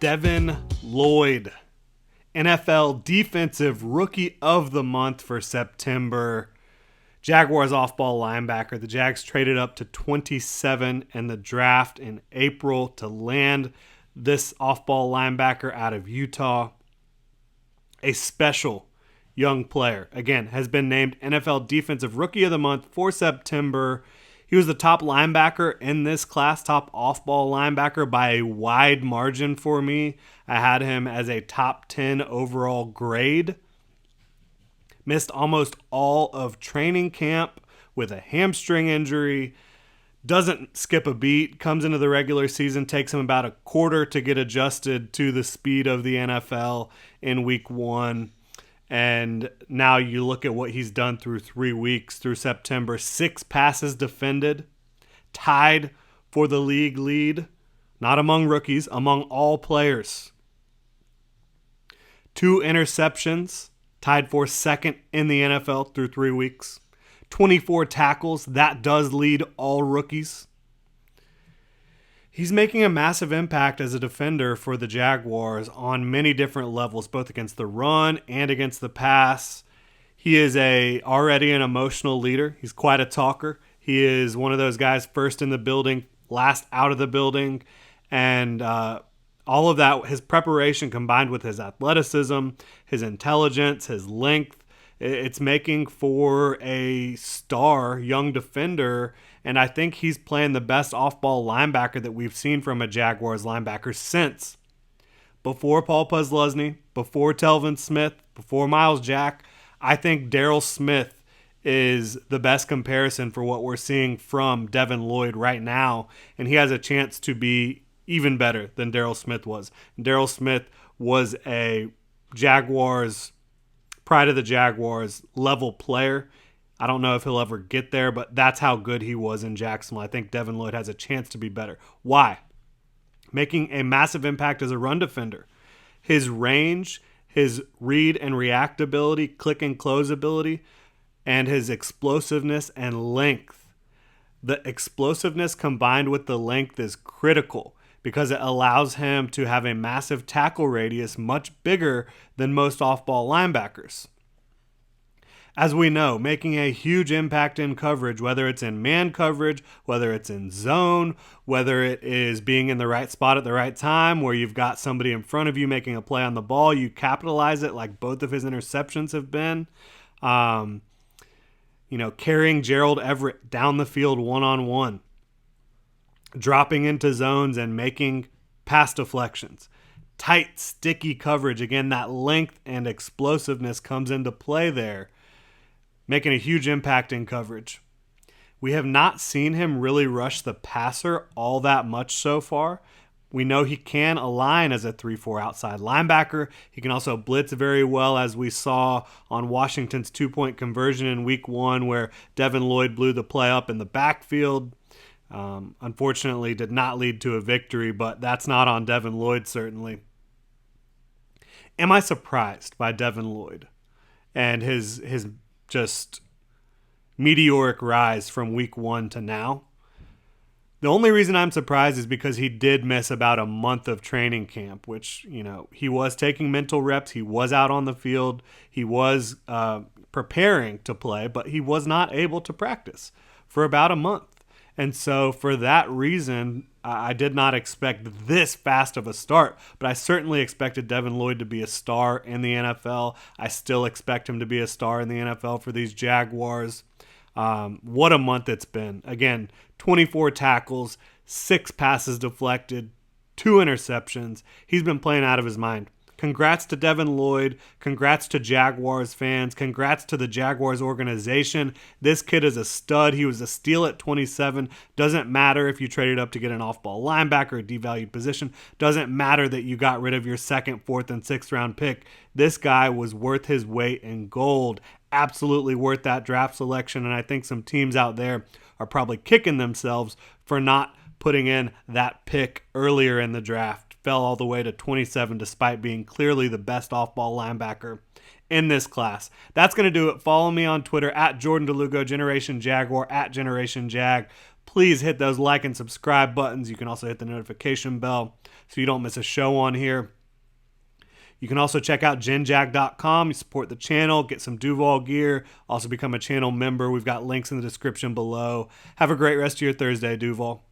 Devin Lloyd, NFL Defensive Rookie of the Month for September. Jaguars off-ball linebacker. The Jags traded up to 27 in the draft in April to land this off-ball linebacker out of Utah. A special young player. Again, has been named NFL Defensive Rookie of the Month for September. He was the top linebacker in this class, top off-ball linebacker by a wide margin for me. I had him as a top 10 overall grade. Missed almost all of training camp with a hamstring injury. Doesn't skip a beat. Comes into the regular season. Takes him about a quarter to get adjusted to the speed of the NFL in week 1. And now you look at what he's done through 3 weeks, through September. 6 passes defended, tied for the league lead, not among rookies, among all players. 2 interceptions, tied for second in the NFL through 3 weeks. 24 tackles, that does lead all rookies. He's making a massive impact as a defender for the Jaguars on many different levels, both against the run and against the pass. He is already an emotional leader. He's quite a talker. He is one of those guys first in the building, last out of the building. And all of that, his preparation combined with his athleticism, his intelligence, his length, it's making for a star young defender. And I think he's playing the best off-ball linebacker that we've seen from a Jaguars linebacker since before Paul Posluszny, before Telvin Smith, before Miles Jack. I think Daryl Smith is the best comparison for what we're seeing from Devin Lloyd right now. And he has a chance to be even better than Daryl Smith was. Daryl Smith was a Jaguars, pride of the Jaguars level player. I don't know if he'll ever get there, but that's how good he was in Jacksonville. I think Devin Lloyd has a chance to be better. Why? Making a massive impact as a run defender. His range, his read and react ability, click and close ability, and his explosiveness and length. The explosiveness combined with the length is critical because it allows him to have a massive tackle radius, much bigger than most off-ball linebackers. As we know, making a huge impact in coverage, whether it's in man coverage, whether it's in zone, whether it is being in the right spot at the right time, where you've got somebody in front of you making a play on the ball, you capitalize it like both of his interceptions have been. Carrying Gerald Everett down the field one-on-one, dropping into zones and making pass deflections. Tight, sticky coverage. Again, that length and explosiveness comes into play there, making a huge impact in coverage. We have not seen him really rush the passer all that much so far. We know he can align as a 3-4 outside linebacker. He can also blitz very well, as we saw on Washington's 2-point conversion in week 1, where Devin Lloyd blew the play up in the backfield. Unfortunately, did not lead to a victory, but that's not on Devin Lloyd, certainly. Am I surprised by Devin Lloyd and his just meteoric rise from week 1 to now? The only reason I'm surprised is because he did miss about a month of training camp, which, he was taking mental reps. He was out on the field. He was preparing to play, but he was not able to practice for about a month. And so for that reason, I did not expect this fast of a start, but I certainly expected Devin Lloyd to be a star in the NFL. I still expect him to be a star in the NFL for these Jaguars. What a month it's been. Again, 24 tackles, 6 passes deflected, 2 interceptions. He's been playing out of his mind. Congrats to Devin Lloyd. Congrats to Jaguars fans. Congrats to the Jaguars organization. This kid is a stud. He was a steal at 27. Doesn't matter if you traded up to get an off-ball linebacker, a devalued position. Doesn't matter that you got rid of your 2nd, 4th, and 6th round pick. This guy was worth his weight in gold. Absolutely worth that draft selection. And I think some teams out there are probably kicking themselves for not putting in that pick earlier in the draft. Fell all the way to 27 despite being clearly the best off-ball linebacker in this class. That's going to do it. Follow me on Twitter at Jordan DeLugo, Generation Jaguar, at Generation Jag. Please hit those like and subscribe buttons. You can also hit the notification bell so you don't miss a show on here. You can also check out genjag.com. You support the channel, get some Duval gear, also become a channel member. We've got links in the description below. Have a great rest of your Thursday, Duval.